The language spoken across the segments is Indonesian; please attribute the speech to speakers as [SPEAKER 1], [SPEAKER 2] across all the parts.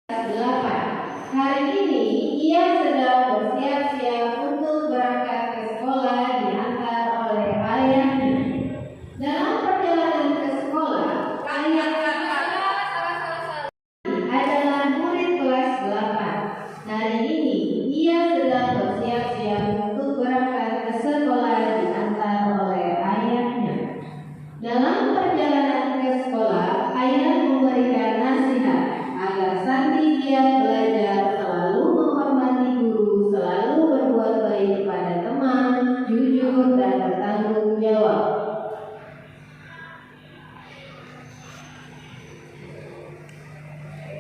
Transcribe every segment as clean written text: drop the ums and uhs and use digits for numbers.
[SPEAKER 1] 8. Hari ini ia sedang bersiap-siap untuk berangkat ke sekolah diantar oleh ayahnya. Dalam perjalanan ke sekolah, ayahnya adalah murid kelas 8. Hari ini ia sedang bersiap-siap untuk berangkat ke sekolah diantar oleh ayahnya. Dalam perjalanan ke sekolah, ayah memberikan nasihat agar Santi giat belajar, selalu menghormati guru, selalu berbuat baik kepada teman, jujur dan bertanggung jawab.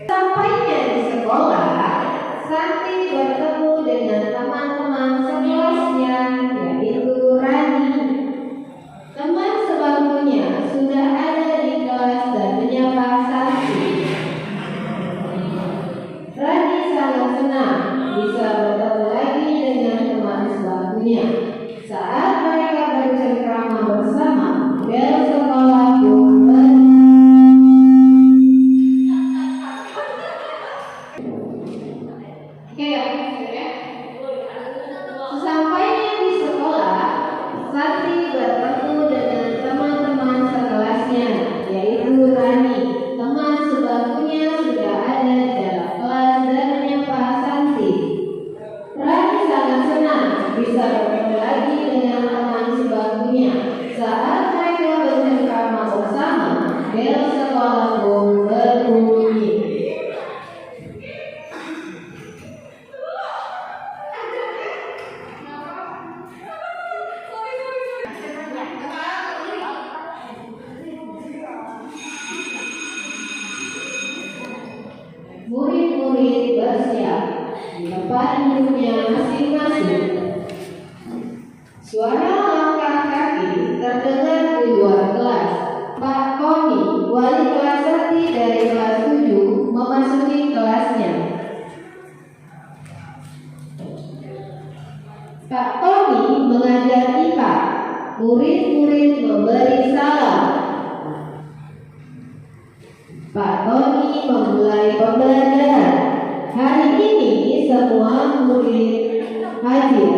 [SPEAKER 1] Sampainya di sekolah, Santi bertemu dengan teman-teman sekelasnya, yaitu Rani. Teman sebangkunya sudah ada di kelas dan menyapa Santi. Rani sangat senang bisa bertemu lagi dengan teman sebangkunya. Saat mereka bercengkrama bersama, bel sekolah pun Sesampainya di sekolah, Santi bertemu dengan teman-teman sekelasnya, yaitu Rani. Teman sebangkunya sudah ada di dalam kelas dan menyapa Santi. Rani sangat senang bisa bertemu lagi dengan teman sebangkunya. Saat mereka bercengkrama bersama, bel sekolah pun berbunyi. Murid-murid bersiap di tempat duduknya masing-masing. Suara langkah kaki terdengar di luar kelas. Pak Tony, wali kelas Santi dari kelas 7, memasuki kelasnya. Pak Tony mengajar IPA. Murid-murid memberi salam. Pak Tony memulai pembelajaran. Hari ini semua murid hadir.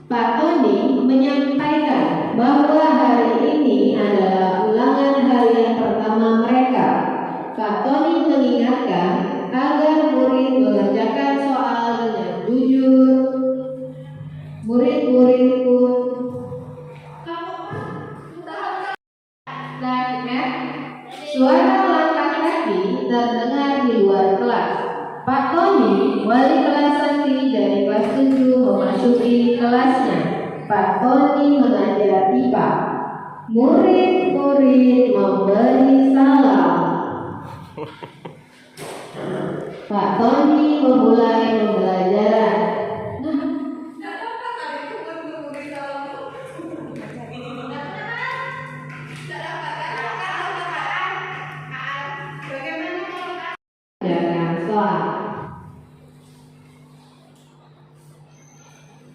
[SPEAKER 1] Pak Tony menyampaikan bahwa hari ini adalah ulangan harian pertama mereka. Pak Tony mengingatkan agar murid mengerjakan soal dengan jujur. Murid-murid pun suara langkah kaki terdengar di luar kelas. Pak Tony, wali kelas Santi dari kelas 7, memasuki kelasnya. Pak Tony mengajar IPA. Murid-murid memberi salam. Pak Tony memulai pembelajaran.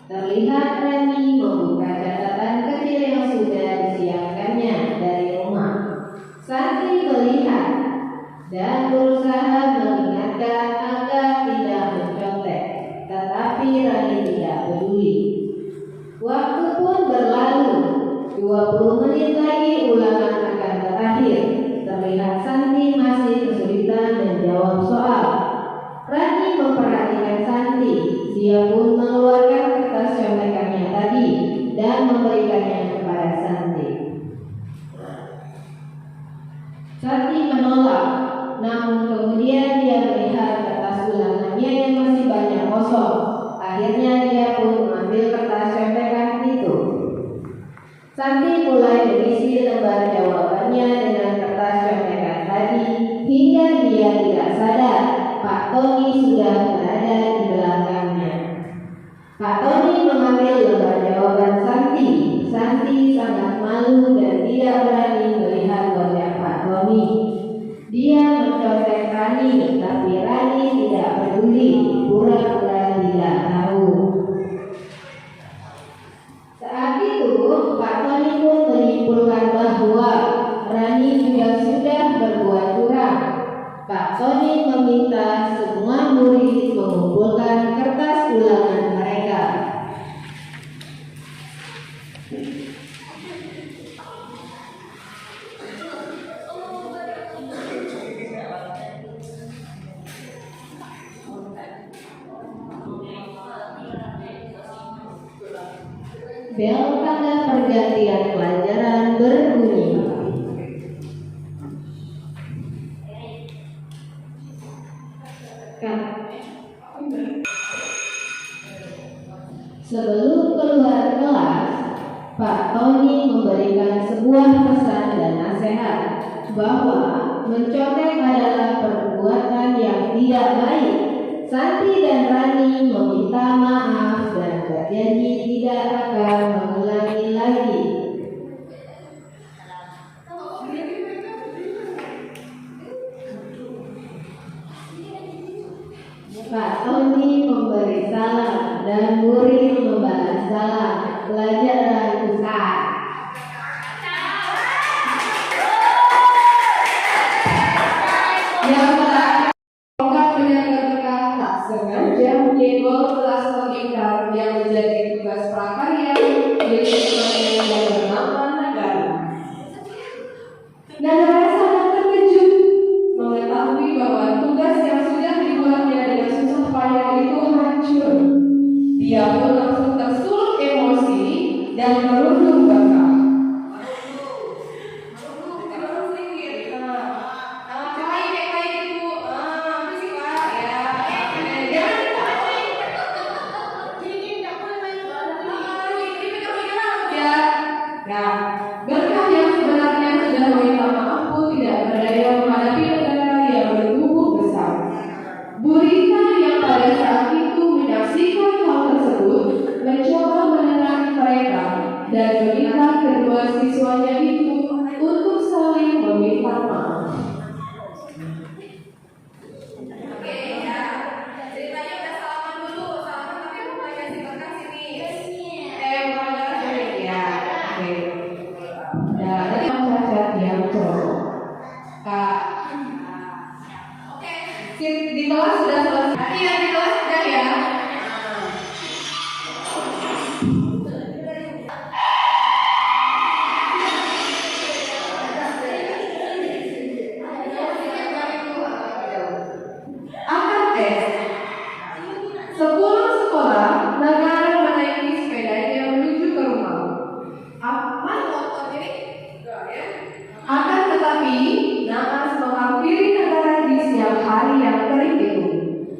[SPEAKER 1] Terlihat Rani membuka catatan kecil yang sudah disiapkannya dari rumah. Santi melihat dan berusaha mengingatkan agar tidak mencontek, tetapi Rani tidak peduli. Waktu pun berlalu. 20 menit lagi ulangan akan berakhir. Terlihat Santi masih kesulitan menjawab soal. Rani memperhatikan Santi. Dia pun mengeluarkan kertas contekannya tadi dan memberikannya kepada Santi. Santi menolak, namun kemudian dia melihat kertas ulangannya yang masih banyak kosong. Akhirnya dia pun mengambil kertas contekan itu. Santi mulai mengisi lembar jawabannya dengan kertas contekan tadi hingga dia tidak sadar Pak Tony sudah berada di belakangnya. Pak Tony mengambil lembar jawaban Santi. Santi sangat malu dan tidak berani melihat wajah Pak Tony. Dia mencontek Rani, tapi Rani tidak peduli, pura-pura tidak tahu. Saat itu Pak Tony pun menipu meminta semua murid mengumpulkan kertas ulangan mereka. Bel tanda pergantian pelajaran berbunyi. Sebelum keluar kelas, Pak Tony memberikan sebuah pesan dan nasihat bahwa mencontek adalah perbuatan yang tidak baik. Santi dan Rani meminta maaf dan berjanji tidak akan mengulangi lagi. Pak Tony memberi salam dan murid membalas salam. Pelajaran besar. Yang terakhir, tongkat penjaga berkah tak sengaja menyenggol kelas pengingkar yang menjadi tugas prakarya milik temannya yang bernama Negara. Negara sangat terkejut mengetahui bahwa tugas yang sudah dibuatnya dengan susah payah itu hancur. Dia pun langsung tersulut emosi dan merundung bakal. Berkah yang sebenarnya sudah meminta maaf pun tidak berdaya menghadapi negara yang bertubuh besar. Bu Rita yang pada saat itu menyaksikan hal tersebut mencoba menerangi mereka dan meminta kedua siswanya itu untuk saling meminta maaf. Di kelas sudah selesai. Iya, di kelas sudah ya. Akan tes. Sepulang sekolah, Negara menaiki sepedanya menuju ke rumah. Akan tetapi, Naas menghampiri Negara di siang hari yang terik itu.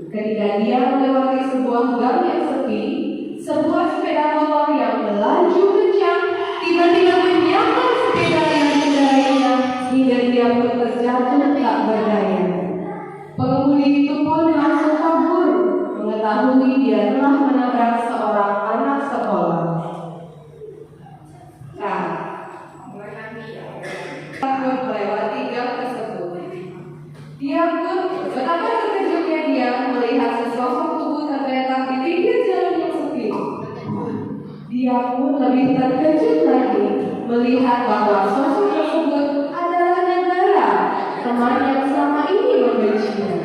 [SPEAKER 1] Ketika dia melewati sebuah gang yang sepi, sebuah sepeda motor yang melaju kencang tiba-tiba menyambar sepeda yang dikendarainya hingga dia pun terjatuh tak berdaya. Pengemudi itu pun langsung kabur, mengetahui dia telah menabrak seorang anak sekolah. Takut melewati gang tersebut. Dia pun betapa terkejutnya dia melihat sesosok tubuh tergeletak di pinggir jalan yang sepi. Dia pun lebih terkejut lagi melihat bahwa sosok tersebut adalah Negara, teman yang selama ini membencinya.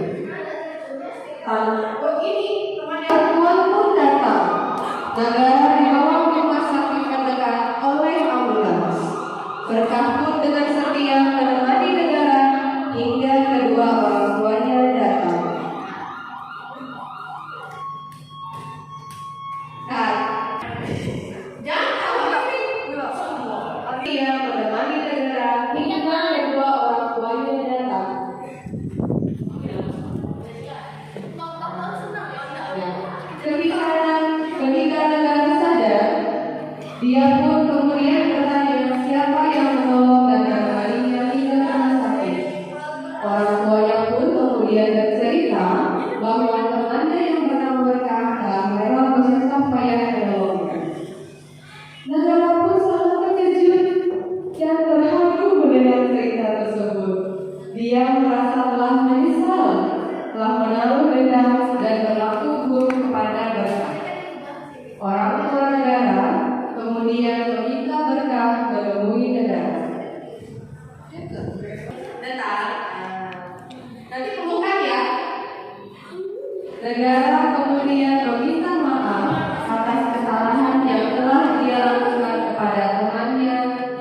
[SPEAKER 1] Perempuan pun datang. Negara dibawa ke rumah sakit terdekat oleh ambulans. Berkah pun dengan setia menemani Negara hingga kedua orang tuanya datang. Dia menemani Negara hingga kedua orang tuanya datang. Ketika Negara sadar, dia pun kemudian bertanya siapa yang menolong dan menemaninya hingga rumah sakit. Orang tuanya pun kemudian bercerita bahwa temannya yang bernama Berkah telah rela bersusah payah menolongnya. Negara pun sangat terkejut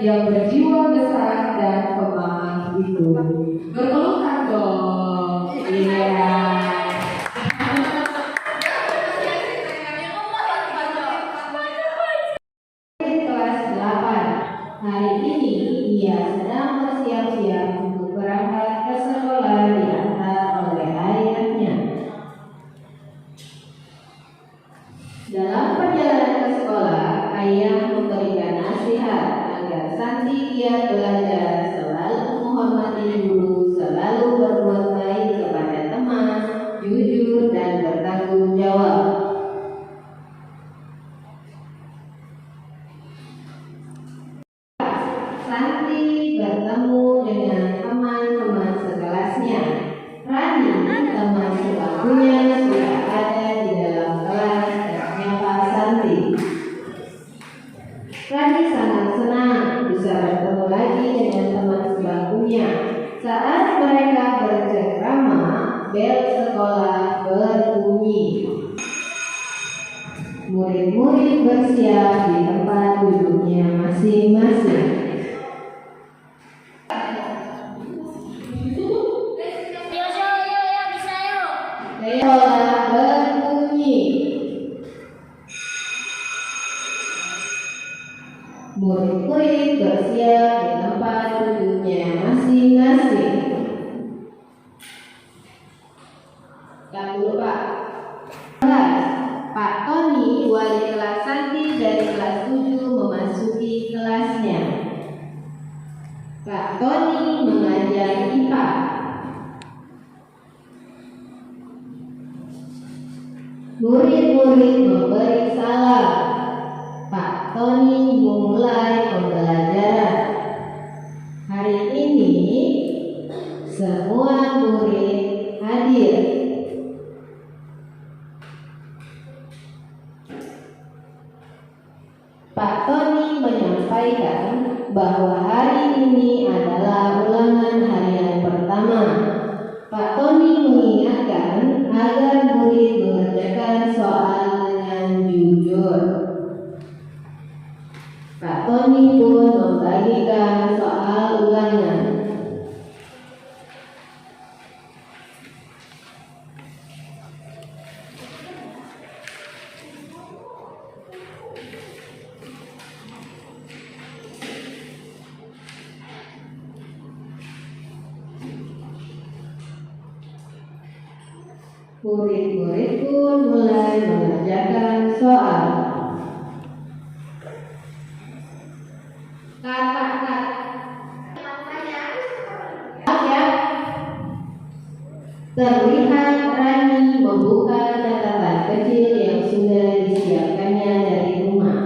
[SPEAKER 1] yang berjiwa besar dan pemaaf itu. Berpelukan dong. Iya. Kelas 8. Hari ini ia sedang bersiap-siap untuk berangkat ke sekolah diantar oleh ayahnya. Dalam perjalanan ke sekolah, ayah memberikan nasihat agar Santi giat belajar, selalu menghormati guru, selalu berbuat baik kepada teman, jujur dan bertanggung jawab. Santi bertemu dengan teman-teman sekelasnya. Rani, teman sebangkunya, sudah ada di dalam kelas dan menyapa Santi. Rani sangat senang bisa bertemu lagi dengan teman sebangkunya. Saat mereka bercengkrama, bel sekolah berbunyi. Murid-murid bersiap di tempat duduknya masing-masing. Sekolah berbunyi. Murid-murid bersiap di tempat duduknya masing-masing. Yang lupa. Pak Tony, wali kelas Santi dari kelas 7 memasuki kelasnya. Pak Tony mengajar IPA. Murid-murid memberi salam. Pak Tony memulai pembelajaran. Hari ini semua murid hadir. Pak Tony menyampaikan bahwa hari ini adalah ulangan harian pertama. Pak Tony mengingatkan agar murid mengerjakan soal dengan jujur. Pak Tony pun membagikan soal ulangan. Murid-murid pun mulai mengerjakan soal. Kata-kata ya. Terlihat Rani membuka catatan kecil yang sudah disiapkannya dari rumah.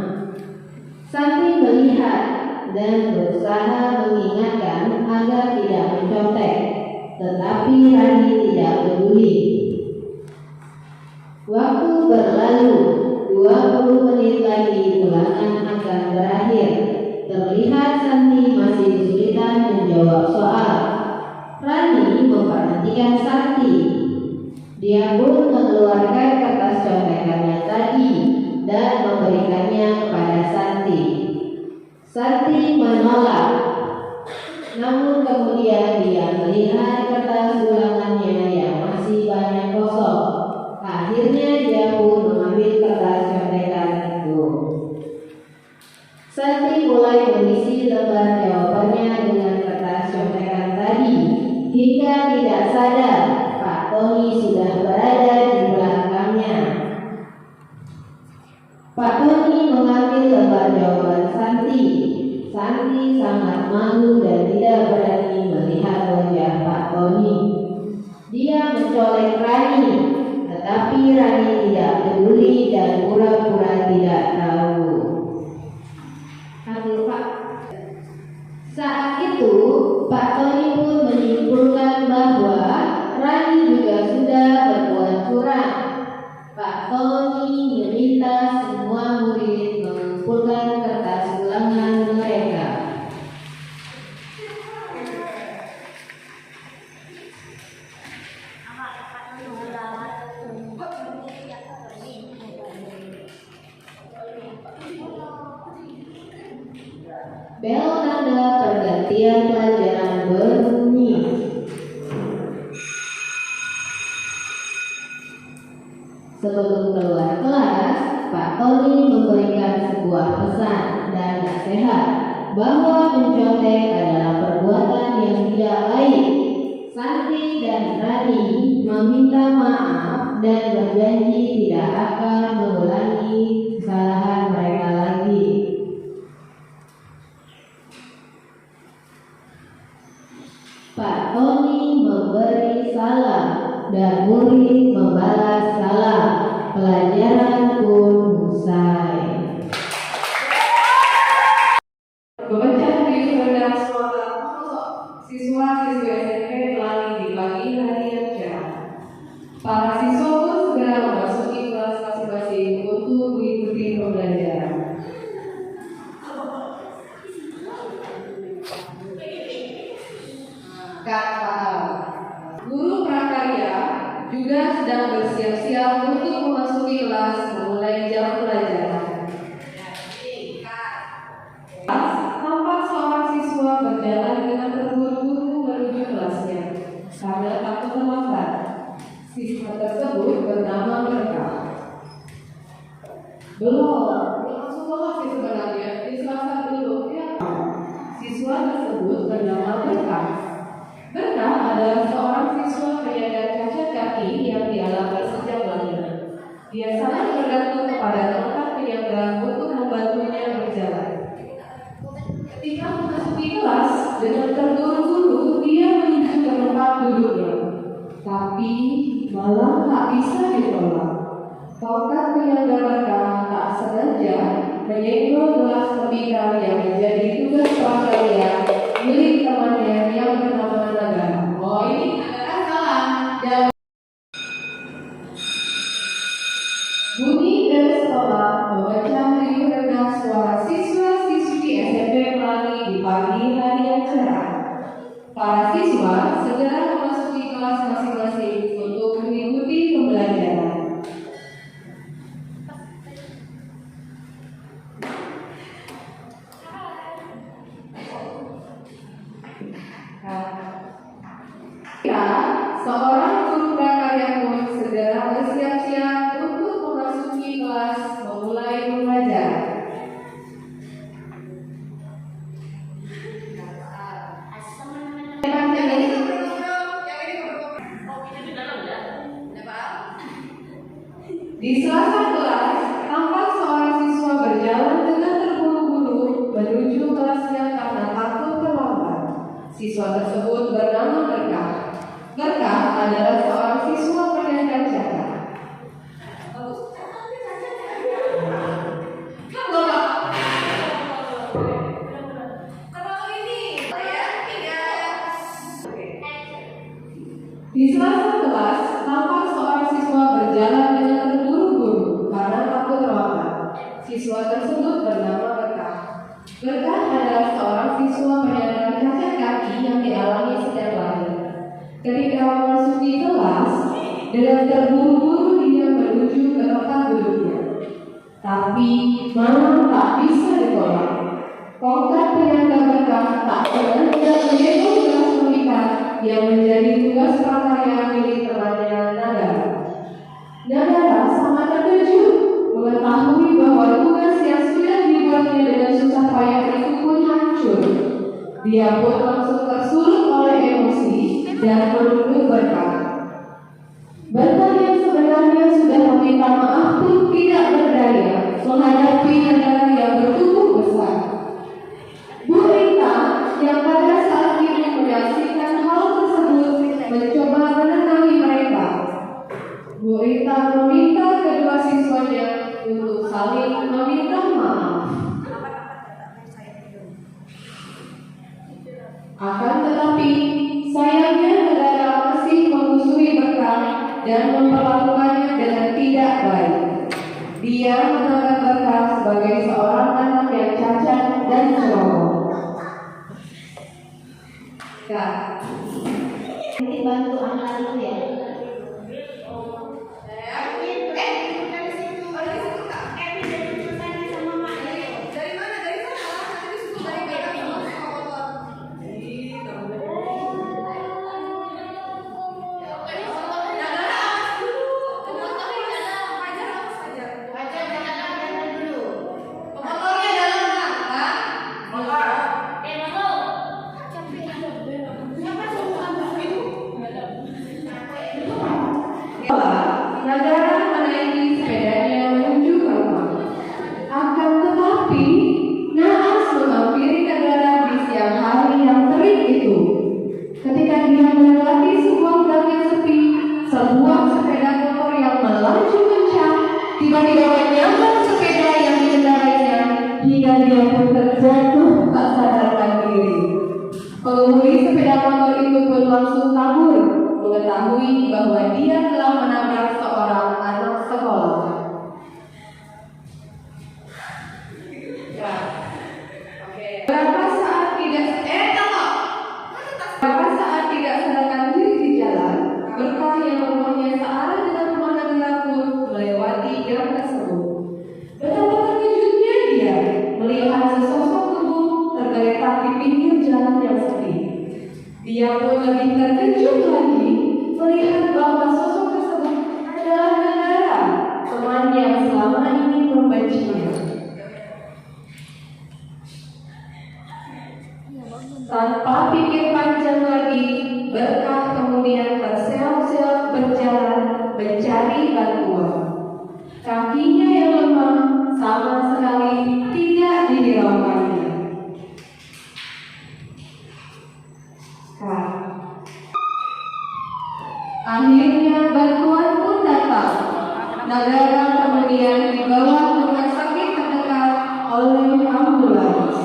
[SPEAKER 1] Santi melihat dan berusaha mengingatkan agar tidak mencontek, tetapi Rani tidak peduli. Waktu berlalu, 20 menit lagi ulangan akan berakhir. Terlihat Santi masih kesulitan menjawab soal. Rani memperhatikan Santi. Dia pun mengeluarkan kertas contekannya tadi dan memberikannya kepada Santi. Santi menolak. Namun kemudian dia melihat kertas ulangannya yang masih banyak kosong. Akhirnya dia pun mengambil kertas contekan itu. Santi mulai mengisi lembar jawabannya dengan kertas contekan tadi. Hingga tidak sadar, Pak Tony sudah berada di belakangnya. Pak Tony mengambil lembar jawaban Santi. Santi sangat malu dan tidak berani melihat wajah Pak Tony. Dia mencolek Rani, tetapi Rani tidak peduli dan pura-pura tidak tahu. Saat itu, Pak Tony pun menyimpulkan bahwa Rani juga sudah berbuat curang. Pak Tony meminta semua murid mengumpulkan kertas ulangan mereka. Bel tanda pergantian pelajaran berbunyi. Sebelum keluar kelas, Pak Tony memberikan sebuah pesan dan nasihat bahwa mencontek adalah perbuatan yang tidak baik. Santi dan Rani meminta maaf dan berjanji tidak akan mengulangi kesalahan mereka lagi. Pak Tony memberi salam dan murid membalas salam. Pelajaran pun usai.
[SPEAKER 2] Memecah di rendah suara siswa-siswi SMP Pelangi di pagi hari yang cerah. Para siswa pun segera memasuki kelas masing-masing untuk mengikuti pembelajaran. Guru prakarya juga sedang bersiap-siap untuk memasuki kelas memulai jam pelajaran. Tampak seorang siswa berjalan dengan terburu-buru menuju kelasnya karena takut terlambat. Siswa tersebut bernama Berkah. Belum langsung kelas sih sebenarnya di selasa dulu ya. Siswa tersebut bernama Berkah. Berkah adalah seorang siswa penyandang cacat kaki yang dialami sejak lahir. Dia sangat bergantung kepada rekan penyandang untuk membantunya berjalan. Ketika memasuki kelas, dengan terburu-buru dia menuju ke tempat duduknya, tapi malah tak bisa ditolak. Tongkat penyangga Berkah tak sengaja menyenggol gelas tembikar yang menjadi tugas prakarya milik temannya yang bernama Nagara. Oh, ini Nagara salah. Bunyi bel sekolah memecah riuh rendah suara siswa-siswi SMP Pelangi di pagi hari yang cerah. Para siswa segera memasuki kelas masing-masing untuk mengikuti pembelajaran. Seorang guru prakarya pun segera bersiap-siap untuk memasuki kelas memulai pembelajaran. Di selasa kelas, tampak seorang siswa berjalan dengan terburu-buru menuju kelasnya karena takut terlambat. Siswa tersebut bernama Berkah. Berkah adalah seorang siswa penyandang cacat. Di selasa kelas, tampak seorang siswa berjalan dengan terburu-buru karena takut terlambat. Siswa tersebut bernama Berkah. Berkah adalah seorang siswa penyandang cacat kaki yang dialami sejak lahir. Ketika memasuki kelas, dengan terburu-buru dia menuju ke tempat duduknya, tapi malah tak bisa ditolak. Tongkat penyangga Berkah tak sengaja menyenggol gelas tembikar yang menjadi tugas prakarya milik temannya Nagara. Nagara sangat terkejut mengetahui bahwa tugas yang sudah dibuatnya dengan susah payah itu pun hancur. Dia pun langsung tersulut oleh emosi dan menuduh Berkah. Berkah yang sebenarnya sudah meminta maaf pun tidak berdaya menghadapi Nagara yang bertubuh besar. Bu Rita yang pada saat itu menyaksikan hal tersebut mencoba menenangi mereka. Bu Rita meminta kedua siswanya untuk saling meminta maaf. Akan tetapi, sayangnya Nagara masih memusuhi Berkah dan memperlakukannya dengan tidak baik. Dia menganggap Berkah sebagai seorang anak yang cacat dan ceroboh. Kak,
[SPEAKER 1] Nanti bantu anak itu ya.
[SPEAKER 2] Dari mana? Dari sana. Dari susu dari itu, ketika dia melewati sebuah gang yang sepi, sebuah sepeda motor yang melaju kencang tiba-tiba menyambar sepeda yang dikendarainya hingga dia pun terjatuh tak sadarkan diri. Pengemudi sepeda motor itu pun langsung kabur, mengetahui bahwa dia telah menabrak seorang anak sekolah. Berapa saat tidak sadarkan diri di jalan, Berkah yang rumahnya searah dengan rumah Nagara pun melewati gang tersebut. Betapa terkejutnya dia melihat sesosok tubuh tergeletak di pinggir jalan yang sepi. Dia pun lebih terkejut lagi melihat bahwa sosok tersebut adalah Nagara, teman yang selama ini membencinya. Tanpa pikir panjang lagi, Berkah kemudian terseok-seok berjalan mencari bantuan. Kakinya yang lemah sama sekali tidak dihiraukannya. Akhirnya bantuan pun datang. Nagara kemudian dibawa ke rumah sakit terdekat oleh ambulans.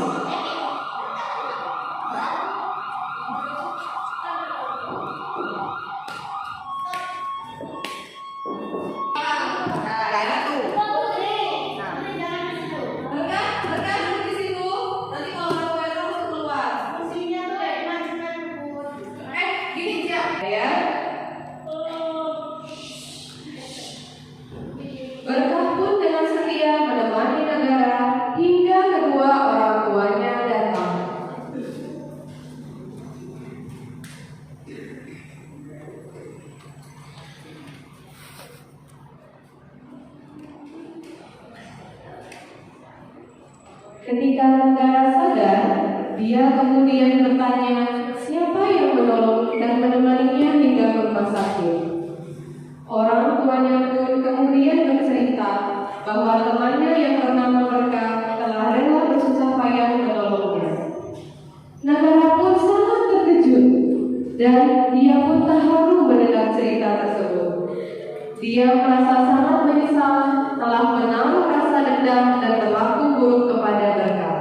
[SPEAKER 2] Berkah pun dengan setia menemani Nagara hingga kedua orang tuanya datang. Ketika Nagara sadar, dia kemudian bertanya siapa yang menolong dan menemaninya hingga ke rumah sakit. Orang tuanya pun kemudian bercerita bahwa temannya yang bernama Berkah telah rela bersusah payah menolongnya. Nagara pun sangat terkejut dan dia pun terharu mendengar cerita tersebut. Dia merasa sangat menyesal telah menaruh rasa dendam dan berlaku buruk kepada Berkah.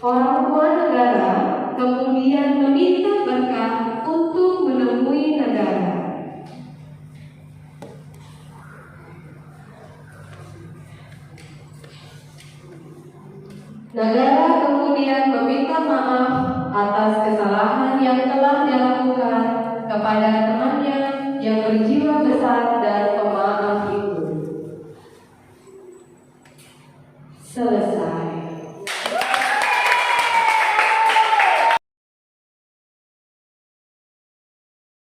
[SPEAKER 2] Orang tua Nagara kemudian meminta Berkah untuk menemui Nagara. Nagara kemudian meminta maaf atas kesalahan yang telah dilakukan kepada temannya yang berjiwa